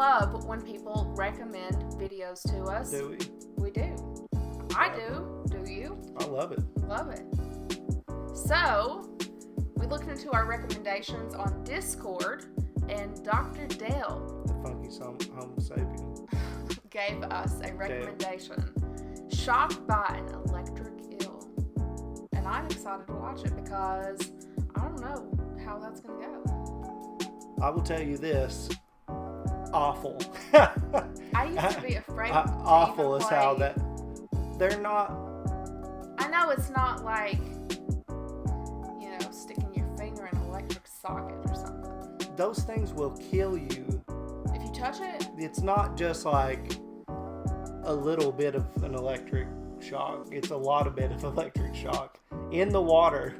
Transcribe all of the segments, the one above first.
love when people recommend videos to us. Do we? We do. I do. Do you? I love it. Love it. So, we looked into our recommendations on Discord, and Dr. Dale, The funky Homo sapien, gave us a recommendation. Shocked by an electric eel. And I'm excited to watch it because I don't know how that's going to go. I will tell you this. Awful. I used to be afraid to awful even is play. how that... They're not... I know it's not like, sticking your finger in an electric socket or something. Those things will kill you. If you touch it? It's not just like a little bit of an electric shock. It's a lot of bit of electric shock. In the water.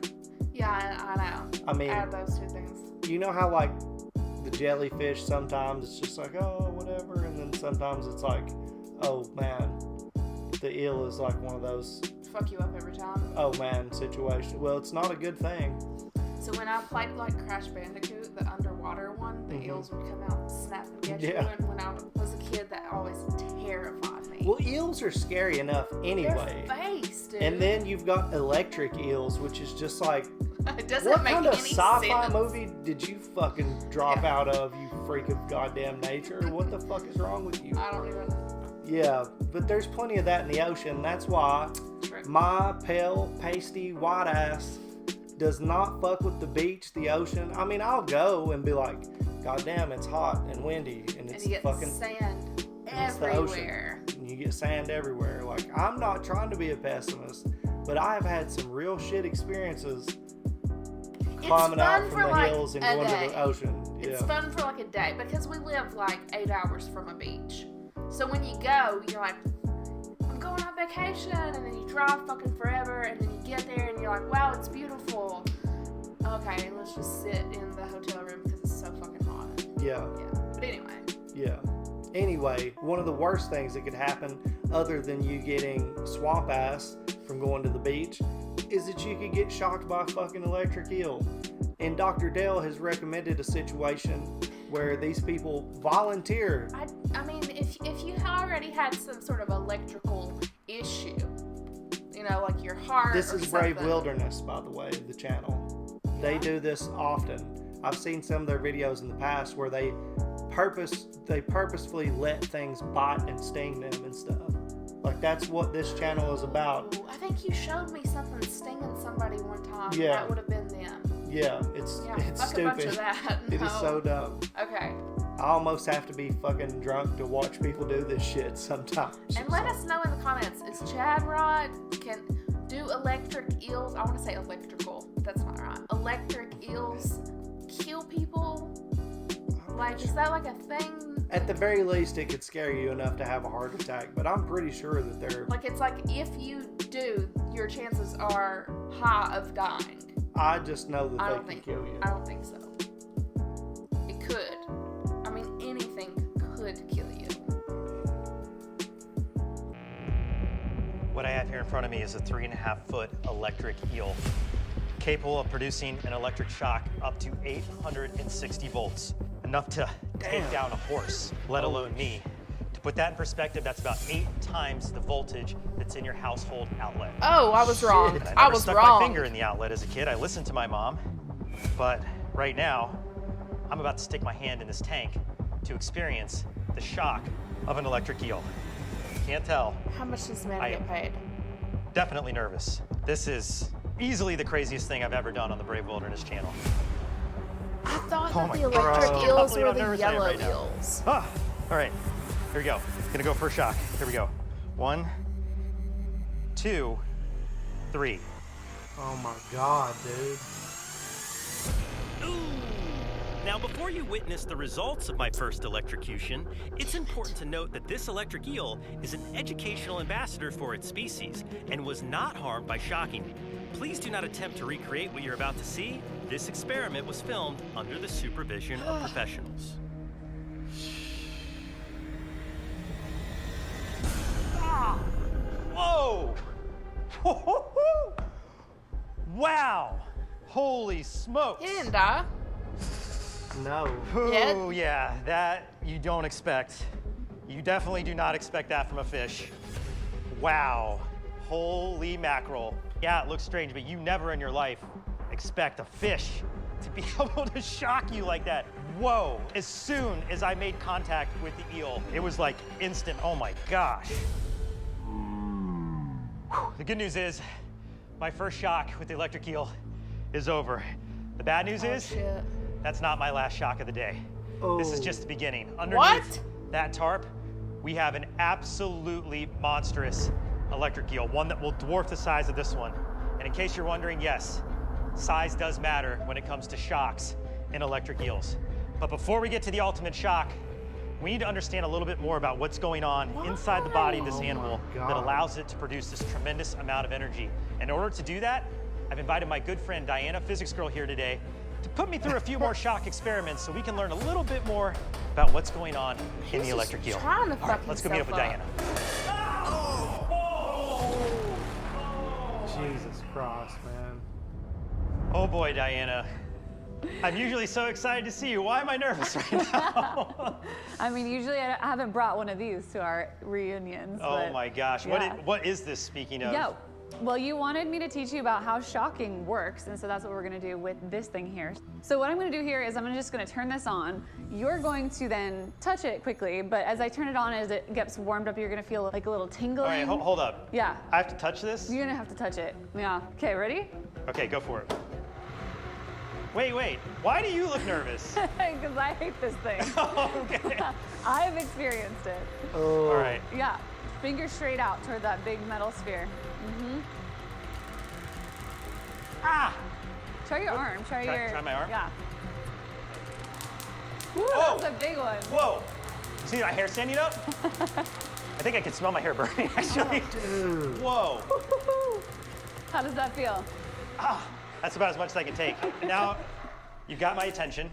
Yeah, I know. I mean... Add those two things. You know how like the jellyfish sometimes it's just like, oh, whatever. And then sometimes it's like, oh man, the eel is like one of those... Fuck you up every time. Oh man situation. Well, it's not a good thing. So when I played like Crash Bandicoot, the underwater one, the eels would come out and snap and get you. And when I was a kid, that always terrified me. Well, eels are scary enough anyway. Their face, dude. And then you've got electric eels, which is just like, it doesn't what make kind of any sci-fi sense. movie did you fucking drop out of, you freak of goddamn nature? What the fuck is wrong with you? I don't even... Yeah, but there's plenty of that in the ocean. That's why my pale, pasty, white ass does not fuck with the beach, the ocean. I mean, I'll go and be like, God damn, it's hot and windy, and it's you get fucking sand it's the everywhere. ocean. And you get sand everywhere. Like, I'm not trying to be a pessimist, but I've had some real shit experiences climbing out from the hills and going to the ocean. It's fun for like a day because we live like 8 hours from a beach. So when you go, you're like, I'm going on vacation, and then you drive fucking forever, and then you get there, and you're like, wow, it's beautiful. Okay, let's just sit in the hotel room because it's so fucking hot. Yeah. But anyway. Yeah. Anyway, one of the worst things that could happen, other than you getting swamp ass from going to the beach, is that you could get shocked by a fucking electric eel. And Dr. Dale has recommended a situation where these people volunteer. I mean, if you already had some sort of electrical issue, like your heart. This is Brave something. Wilderness, by the way, the channel. They do this often. I've seen some of their videos in the past where they purposefully let things bite and sting them and stuff. Like, that's what this channel is about. Ooh, I think you showed me something stinging somebody one time. Yeah. That would have been them. Yeah, it's fuck stupid. A bunch of that. It is so dumb. Okay. I almost have to be fucking drunk to watch people do this shit sometimes. And let us know in the comments, is Chad Rod can do electric eels? I want to say electrical, but that's not right. Electric eels kill people? Like, is that like a thing? At the very least, it could scare you enough to have a heart attack, but I'm pretty sure that they're... Like, it's like if you do, your chances are high of dying. I just know that they can kill you. I don't think so. It could. I mean, anything could kill you. What I have here in front of me is a 3.5-foot electric eel, capable of producing an electric shock up to 860 volts, enough to take down a horse, let alone me. To put that in perspective, that's about 8 times the voltage that's in your household outlet. Oh, I was wrong. And I was stuck wrong. my finger in the outlet as a kid. I listened to my mom, but right now, I'm about to stick my hand in this tank to experience the shock of an electric eel. Can't tell. How much does man get paid? Definitely nervous. This is easily the craziest thing I've ever done on the Brave Wilderness channel. I thought Oh that my the electric God. eels How were the nervous I am yellow right now. eels. Ah, all right, here we go. Gonna go for a shock. Here we go. 1, 2, 3. Oh my God, dude. Ooh. Now, before you witness the results of my first electrocution, it's important to note that this electric eel is an educational ambassador for its species and was not harmed by shocking me. Please do not attempt to recreate what you're about to see. This experiment was filmed under the supervision of professionals. Whoa! Wow! Holy smokes! He didn't die. No. Oh yeah, that you don't expect. You definitely do not expect that from a fish. Wow, holy mackerel. Yeah, it looks strange, but you never in your life expect a fish to be able to shock you like that. Whoa, as soon as I made contact with the eel, it was like instant, oh my gosh. Whew. The good news is, my first shock with the electric eel is over. The bad news is, Shit. that's not my last shock of the day. This is just the beginning. Underneath What? that tarp, we have an absolutely monstrous electric eel, one that will dwarf the size of this one. And in case you're wondering, yes, size does matter when it comes to shocks in electric eels. But before we get to the ultimate shock, we need to understand a little bit more about what's going on inside the body of this animal that allows it to produce this tremendous amount of energy. In order to do that, I've invited my good friend Diana, physics girl, here today to put me through a few more shock experiments so we can learn a little bit more about what's going on in the He's electric eel. just trying to All right, fuck let's go meet up with himself Diana. Jesus Christ, man. Oh boy, Diana. I'm usually so excited to see you. Why am I nervous right now? I mean, usually I haven't brought one of these to our reunions. Oh but my gosh. yeah. What is this, speaking of? Yeah. Well, you wanted me to teach you about how shocking works, and so that's what we're gonna do with this thing here. So what I'm gonna do here is I'm just gonna turn this on. You're going to then touch it quickly, but as I turn it on, as it gets warmed up, you're gonna feel like a little tingling. All right, hold up. Yeah. I have to touch this? You're gonna have to touch it. Yeah. Okay, ready? Okay, go for it. Wait. Why do you look nervous? Because I hate this thing. Okay. I've experienced it. Oh. All right. Yeah. Finger straight out toward that big metal sphere. Ah! Try your arm. Try my arm? Yeah. Woo, Whoa. that was a big one. Whoa! See my hair standing up? I think I can smell my hair burning, actually. Whoa. How does that feel? Ah, that's about as much as I can take. Now, you've got my attention.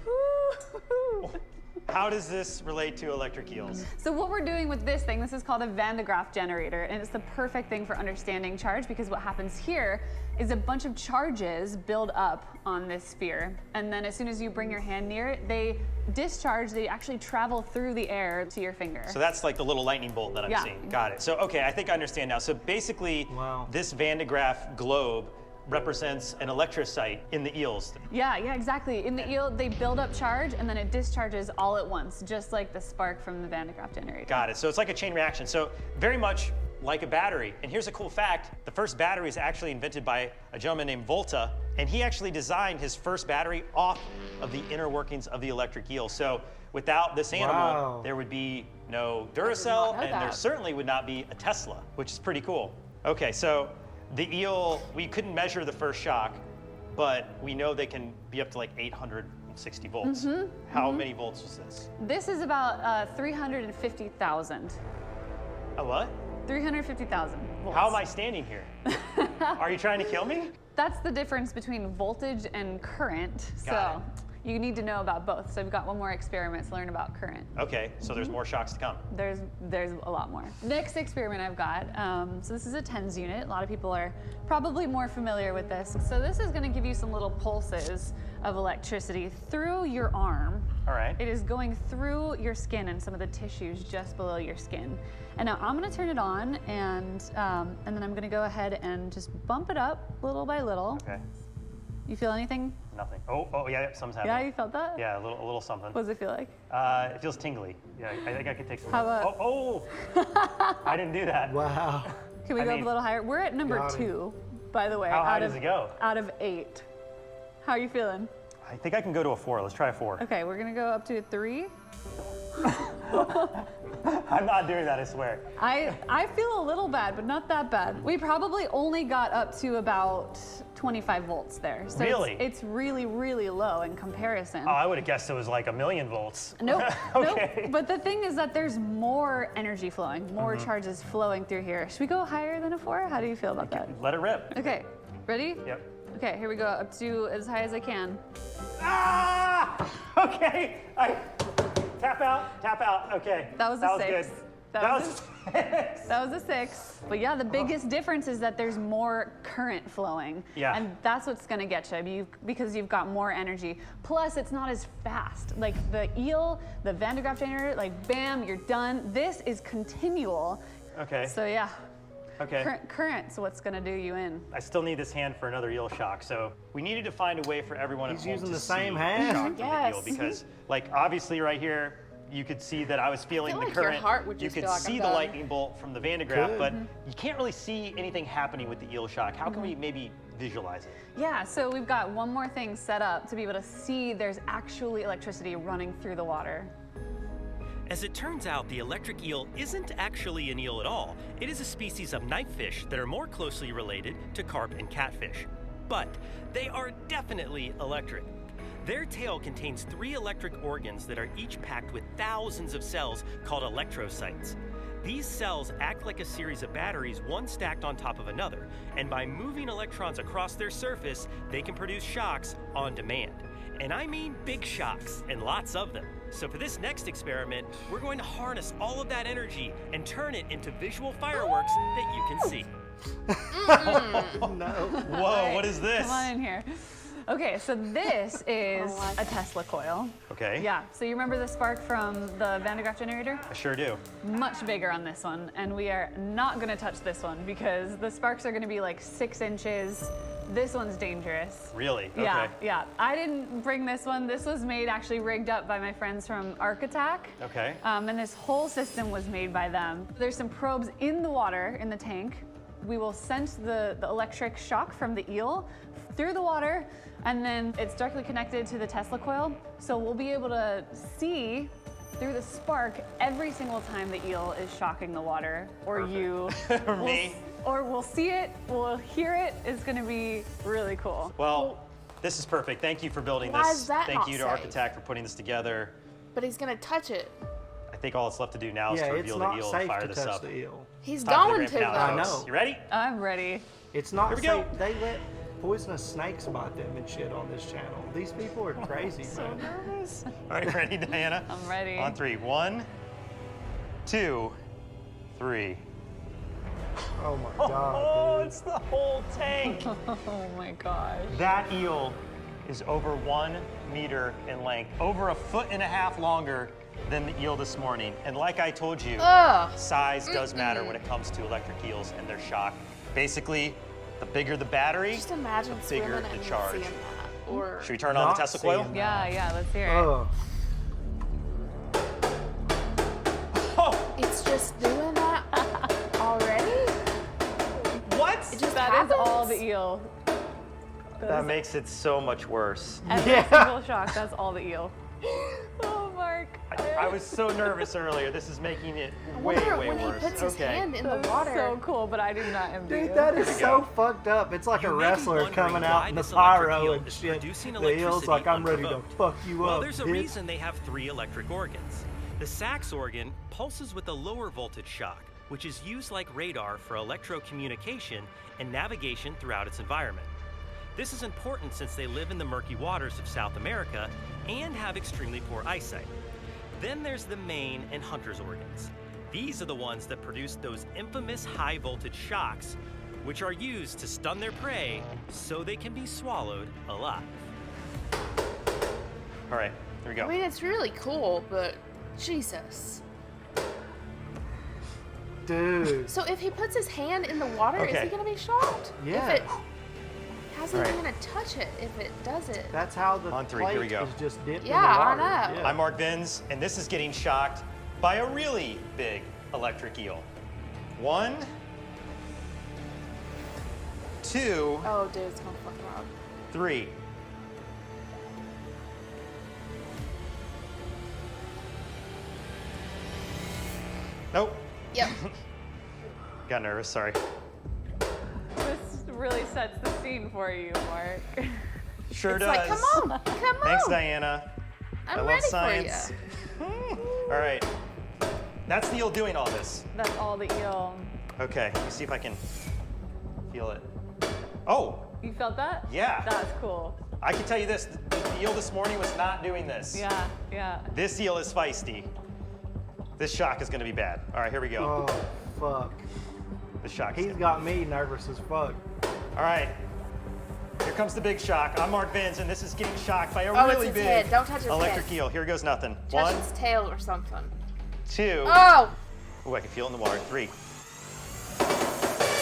How does this relate to electric eels? So what we're doing with this thing, this is called a Van de Graaff generator, and it's the perfect thing for understanding charge because what happens here is a bunch of charges build up on this sphere, and then as soon as you bring your hand near it, they discharge, they actually travel through the air to your finger. So that's like the little lightning bolt that I'm Yeah. seeing. Got it. So, okay, I think I understand now. So basically, Wow. this Van de Graaff globe represents an electrocyte in the eels. Yeah, exactly. In the eel, they build up charge and then it discharges all at once, just like the spark from the Van de Graaff generator. Got it. So it's like a chain reaction. So very much like a battery. And here's a cool fact. The first battery was actually invented by a gentleman named Volta, and he actually designed his first battery off of the inner workings of the electric eel. So without this animal, Wow. there would be no Duracell, know and there that. certainly would not be a Tesla, which is pretty cool. Okay, so the eel, we couldn't measure the first shock, but we know they can be up to like 860 volts. How many volts was this? This is about 350,000. A what? 350,000 volts. How am I standing here? Are you trying to kill me? That's the difference between voltage and current. Got So you need to know about both. So we've got one more experiment to learn about current. Okay, so there's more shocks to come. There's a lot more. Next experiment I've got, so this is a TENS unit. A lot of people are probably more familiar with this. So this is gonna give you some little pulses of electricity through your arm. All right. It is going through your skin and some of the tissues just below your skin. And now I'm gonna turn it on and then I'm gonna go ahead and just bump it up little by little. Okay, You feel anything? nothing. Oh yeah, something's Yeah, happening. you felt that? Yeah, a little something. What does it feel like? It feels tingly. Yeah, I think I could take some. How about- Oh! I didn't do that. Wow. Can we I go mean- up a little higher? We're at number Got it. 2, by the way. How high out does of, it go? Out of 8. How are you feeling? I think I can go to a 4. Let's try a 4. Okay, we're gonna go up to a 3. I'm not doing that, I swear. I feel a little bad, but not that bad. We probably only got up to about 25 volts there. So Really? It's really, really low in comparison. Oh, I would have guessed it was like 1,000,000 volts. Nope. Okay. Nope. But the thing is that there's more energy flowing, more charges flowing through here. Should we go higher than a 4? How do you feel about that? Let it rip. Okay, ready? Yep. Okay, here we go, up to as high as I can. Ah! Okay. Tap out. Okay. That was a 6. good. That was a 6. But yeah, the biggest difference is that there's more current flowing. Yeah. And that's what's gonna get you because you've got more energy. Plus, it's not as fast. Like the eel, the Van de Graaff generator, like bam, you're done. This is continual. Okay. So yeah, Okay. current's what's gonna do you in. I still need this hand for another eel shock, so we needed to find a way for everyone He's at home using to the same see hand? the shock from the Yes. eel because, like, obviously right here, you could see that I was feeling feel the like your current. heart would You just could be like, see "I'm the done." lightning bolt from the Van de Graaff, Could. but you can't really see anything happening with the eel shock. How can we maybe visualize it? Yeah, so we've got one more thing set up to be able to see there's actually electricity running through the water. As it turns out, the electric eel isn't actually an eel at all. It is a species of knifefish that are more closely related to carp and catfish. But they are definitely electric. Their tail contains 3 electric organs that are each packed with thousands of cells called electrocytes. These cells act like a series of batteries, one stacked on top of another, and by moving electrons across their surface, they can produce shocks on demand. And I mean big shocks, and lots of them. So for this next experiment, we're going to harness all of that energy and turn it into visual fireworks that you can see. No. Whoa, what is this? Come on in here. Okay, so this is like a Tesla coil. Okay. Yeah, so you remember the spark from the Van de Graaff generator? I sure do. Much bigger on this one, and we are not gonna touch this one because the sparks are gonna be like 6 inches. This one's dangerous. Really? Okay. Yeah. I didn't bring this one. This was made, actually rigged up by my friends from Arc Attack. Okay. And this whole system was made by them. There's some probes in the water, in the tank. We will sense the electric shock from the eel through the water, and then it's directly connected to the Tesla coil. So we'll be able to see through the spark every single time the eel is shocking the water, or you. Or me. Or we'll see it, we'll hear it. It's gonna be really cool. Well, this is perfect. Thank you for building Why this. is that Thank not you to safe? Architect for putting this together. But he's gonna touch it. I think all that's left to do now is Yeah, to it's reveal the not eel and safe fire to this touch up. the eel. He's Time for the going grand to finale, though. I folks. know. You ready? I'm ready. It's not Here we safe. go. They let poisonous snakes bite them and shit on this channel. These people are crazy, man. All right, ready, Diana? I'm ready. On 3. 1, 2, 3. Oh my Oh, god, dude. it's the whole tank. Oh my gosh. That eel is over 1 meter in length, over 1.5 feet longer than the eel this morning. And like I told you, Ugh. size does matter when it comes to electric eels and their shock. Basically, the bigger the battery, Just imagine the bigger swimming the and charge. seeing that. Or Should we turn on Not the Tesla coil? seeing Yeah, let's hear it. Ugh. Oh, it's just doing that already? what? It just That is happens? all the eel. That makes it so much worse. Every Yeah. single shock, that's all the eel. Oh, Mark. I was so nervous earlier. This is making it I way, wonder way when worse. he puts his hand in the That's water. so cool, but I did not empty Dude, it. that is Here we so go. fucked up. It's like You a may be wrestler wondering coming why out in the this electric pyro eel and is shit. producing The eel's electricity like, I'm ready to unprovoked. fuck you Well, up, there's a bitch. reason they have 3 electric organs. The sax organ pulses with a lower voltage shock, which is used like radar for electrocommunication and navigation throughout its environment. This is important since they live in the murky waters of South America and have extremely poor eyesight. Then there's the main and hunter's organs. These are the ones that produce those infamous high voltage shocks, which are used to stun their prey so they can be swallowed alive. All right, here we go. I mean, it's really cool, but Jesus. Dude. So if he puts his hand in the water, is Okay. he gonna be shocked? Yeah. If it, how's he All right. gonna touch it if it does it? That's how the On 3, plate here we go. is just dipped Yeah, in the I water. know. Yeah. I'm Mark Vins, and this is getting shocked by a really big electric eel. 1, 2, Oh, dude, it's gonna fuck him up. 3. Nope. Yep. Got nervous, sorry. This really sets the scene for you, Mark. Sure It's does. like, come on, come on. Thanks, Diana. I I'm love ready science. for you. All right. That's the eel doing all this. That's all the eel. Okay, let me see if I can feel it. Oh, You felt that? Yeah. That's cool. I can tell you this, the eel this morning was not doing this. Yeah. This eel is feisty. This shock is gonna be bad. All right, here we go. Oh, fuck. The shock. He's got me nervous as fuck. All right. Here comes the big shock. I'm Mark Vins, and this is getting shocked by a Oh, it's really his big head. Don't touch his electric head. eel. Here goes nothing. Touch 1, his tail or something. 2. Oh! Ooh, I can feel it in the water. 3.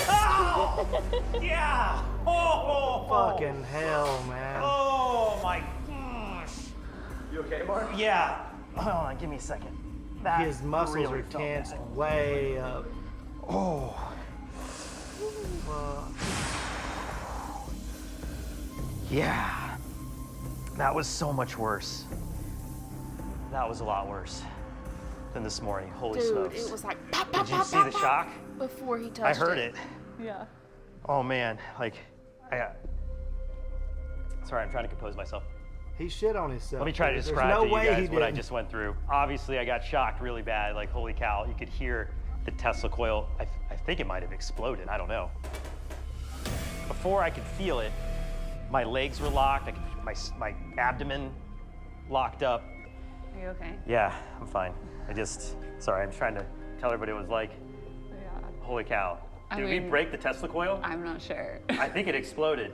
Oh! Yeah! Oh! Fucking hell, man. Oh my gosh! You okay, Mark? Yeah. Hold on, give me a second. That His muscles really are felt tensed bad. way up. Oh. Fuck. Yeah. That was so much worse. That was a lot worse than this morning. Holy Dude, smokes. it was like pop, pop, Did you pop, see pop, the pop shock? before he touched I heard it. Yeah. Oh man, like, sorry, I'm trying to compose myself. He shit on himself. Let me try to There's describe no to you way he guys what I didn't. just went through. Obviously, I got shocked really bad. Like, holy cow, you could hear the Tesla coil. I think it might have exploded. I don't know. Before I could feel it, my legs were locked. My abdomen locked up. Are you okay? Yeah, I'm fine. Sorry, I'm trying to tell everybody what it was like. Yeah. Holy cow. I Did we mean- break the Tesla coil? I'm not sure. I think it exploded.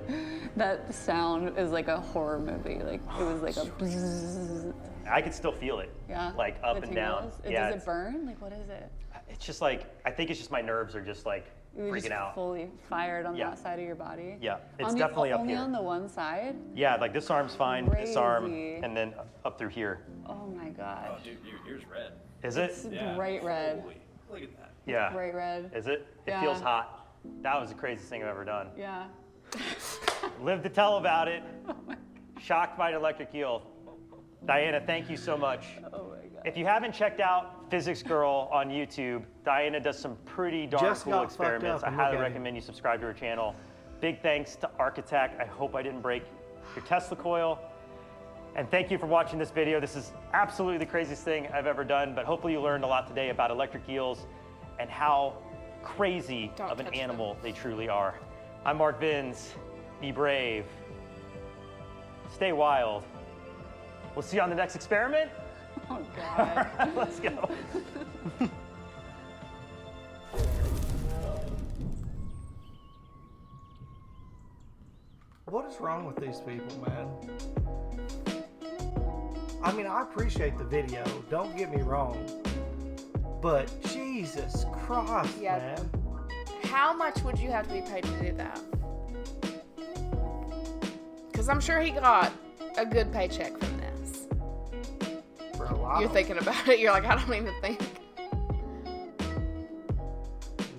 That sound is like a horror movie. Like it was like a bzzz. I could still feel it. Yeah. Like up The and down. tingles? Yeah, Does it burn? Like what is it? it's just like, I think it's just my nerves are just like You were freaking just out. fully fired on Yeah. that side of your body. Yeah, it's On the- definitely up only here. on the one side. Yeah, like this arm's fine, this arm, Crazy. and then up through here. Oh my gosh. Oh, dude, your ear's red. Is it? It's bright red. Holy, look at that. Yeah. Bright red. Is it? It Yeah. feels hot. That was the craziest thing I've ever done. Yeah. Live to tell about it. Shocked by an electric eel. Diana, thank you so much. Oh my god. If you haven't checked out Physics Girl on YouTube, Diana does some pretty darn Just cool got fucked experiments. up I and look highly at it. recommend you subscribe to her channel. Big thanks to Architect. I hope I didn't break your Tesla coil. And thank you for watching this video. This is absolutely the craziest thing I've ever done, but hopefully you learned a lot today about electric eels and how crazy Don't of an touch them. animal they truly are. I'm Mark Vins. Be brave. Stay wild. We'll see you on the next experiment. Oh god. Let's go. What is wrong with these people, man? I mean, I appreciate the video. Don't get me wrong. But Jesus Christ, Yeah. man. How much would you have to be paid to do that? Because I'm sure he got a good paycheck from this. For a lot You're of thinking about it. You're like, I don't even think.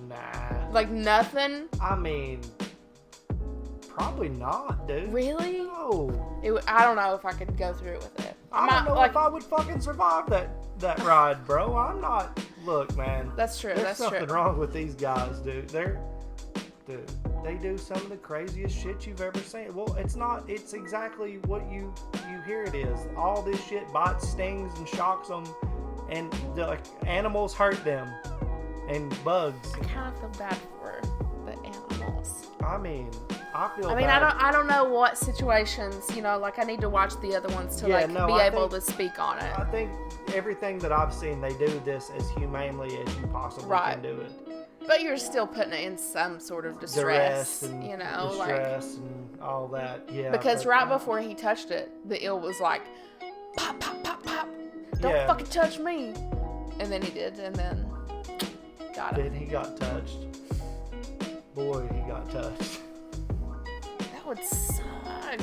Nah. Like nothing. I mean, probably not, dude. Really? No. I don't know if I could go through with it. I don't know if I would fucking survive that ride, bro. I'm not. Look, man. That's true. There's That's something true. wrong with these guys, dude. They do some of the craziest shit you've ever seen. Well, it's not. It's exactly what you hear it is. All this shit bites, stings, and shocks them, and the animals hurt them, and bugs. I kind of feel bad for the animals. I mean, I feel. I mean, bad. I don't know what situations, like I need to watch the other ones to Yeah, be no, I able think- to speak on it. I think everything that I've seen, they do this as humanely as you possibly Right. can do it. But you're still putting it in some sort of Duress distress, and like distress and all that. Yeah. because but- right before he touched it, the eel was like, pop, pop, pop, pop. Don't Yeah. fucking touch me. And then he did, and then got Then him. he got touched. Boy, he got touched. That would suck.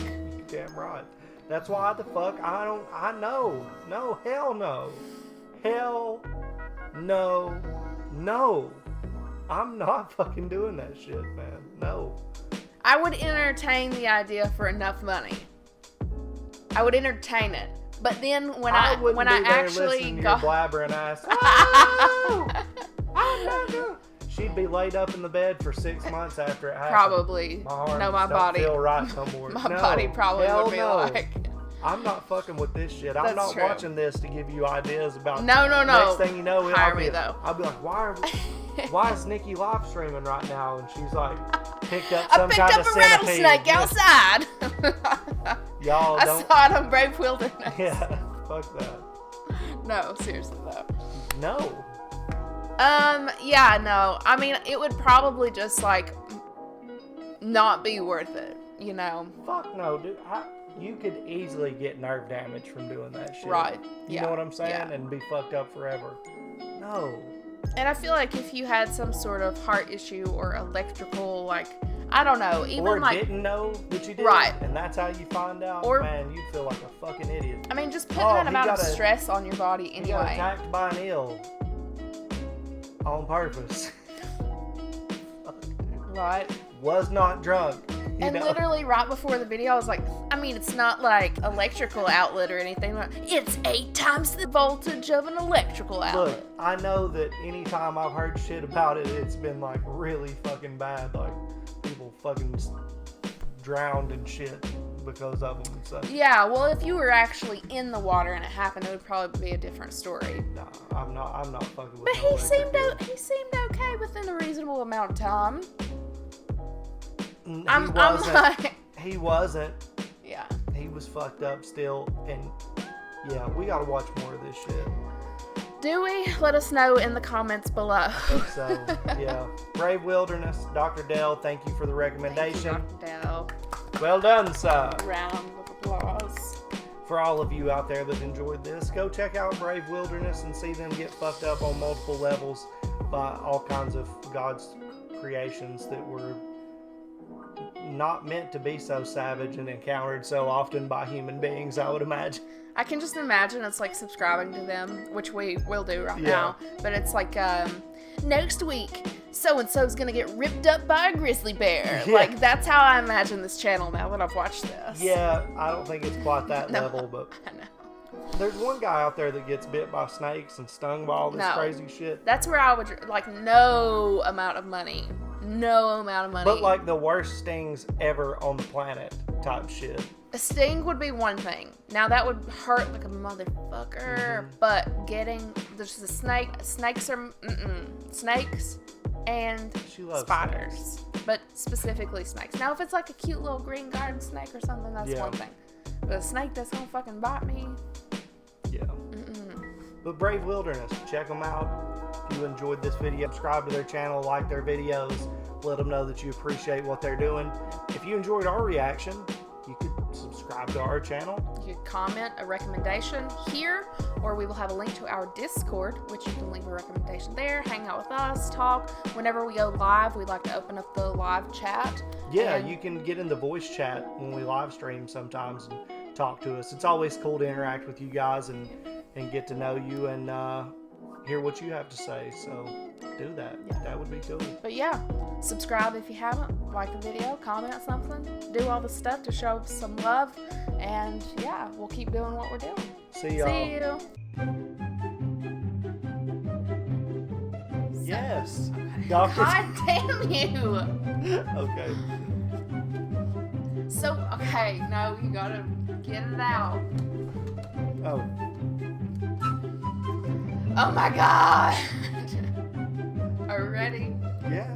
Damn right. That's why the fuck I know. No, hell no. Hell no. No. I'm not fucking doing that shit, man. No. I would entertain the idea for enough money. I would entertain it. But then when I wouldn't when be I there actually listening to got your blabbering ass. Oh, I'm not doing. She'd be laid up in the bed for 6 months after it happened. probably My arms no, my don't body feel right no more. my No, body probably hell would be no. like I'm not fucking with this shit. I'm That's not true. watching this to give you ideas about. No. Next thing you know, Hire me, though. I'll be like, why is Nikki live streaming right now? And she's like, picked up I some picked kind up of a rattlesnake centipede. outside. Y'all I don't. saw it on Brave Wilderness. Yeah, fuck that. No, seriously though. No. Yeah, no. I mean, it would probably just like not be worth it, you know? Fuck no, dude. You could easily get nerve damage from doing that shit. Right. You Yeah. know what I'm saying? Yeah. And be fucked up forever. No. And I feel like if you had some sort of heart issue or electrical, like, I don't know, even Or like, didn't know that you did. Right. And that's how you find out. Or- Man, you'd feel like a fucking idiot. I mean, just putting Oh, an he amount of got a- stress on your body He got anyway. attacked by an eel. On purpose. Right. Was not drunk. You And know? literally right before the video, I was like, I mean, it's not like electrical outlet or anything. It's 8 times the voltage of an electrical outlet. Look, I know that anytime I've heard shit about it, it's been like really fucking bad. Like people fucking drowned and shit because of them. So Yeah, well, if you were actually in the water and it happened, it would probably be a different story. nah, I'm not fucking with. But no he seemed electric he seemed okay within a reasonable amount of time. eel. I'm like, He wasn't. yeah. He was fucked up still, and yeah, we gotta watch more of this shit. Do we? Let us know in the comments below. So yeah, Brave Wilderness, Dr. Dell, thank you for the recommendation. Thank you, Dr. Dell. Well done, sir. Round of applause. For all of you out there that enjoyed this, go check out Brave Wilderness and see them get fucked up on multiple levels by all kinds of God's creations that were not meant to be so savage and encountered so often by human beings, I would imagine. I can just imagine it's like subscribing to them, which we will do right Yeah. now. But it's like, next week, so-and-so's gonna get ripped up by a grizzly bear. Yeah. Like, that's how I imagine this channel now that I've watched this. Yeah, I don't think it's quite that No. level, but I know. there's one guy out there that gets bit by snakes and stung by all this No. crazy shit. That's where I would, like, no amount of money. No amount of money. But like the worst stings ever on the planet type shit. A sting would be one thing. Now that would hurt like a motherfucker. But getting there's a snake. Snakes are snakes and She loves spiders, but specifically snakes. Now if it's like a cute little green garden snake or something, that's Yeah. one thing. But a snake that's gonna fucking bite me. Yeah. But Brave Wilderness, check them out. If you enjoyed this video, subscribe to their channel, like their videos, let them know that you appreciate what they're doing. If you enjoyed our reaction, you could subscribe to our channel. You could comment a recommendation here, or we will have a link to our Discord, which you can leave a recommendation there, hang out with us, talk. Whenever we go live, we'd like to open up the live chat. Yeah, And- you can get in the voice chat when we live stream sometimes and talk to us. It's always cool to interact with you guys and get to know you and hear what you have to say. So do that. That would be cool. But yeah, subscribe if you haven't, like the video, comment something, do all the stuff to show some love, and yeah, we'll keep doing what we're doing. See y'all. See you. Yes. Doctor. God damn you. Okay. So, okay, no, you gotta get it out. Oh. Oh my God. Are you ready? Yeah.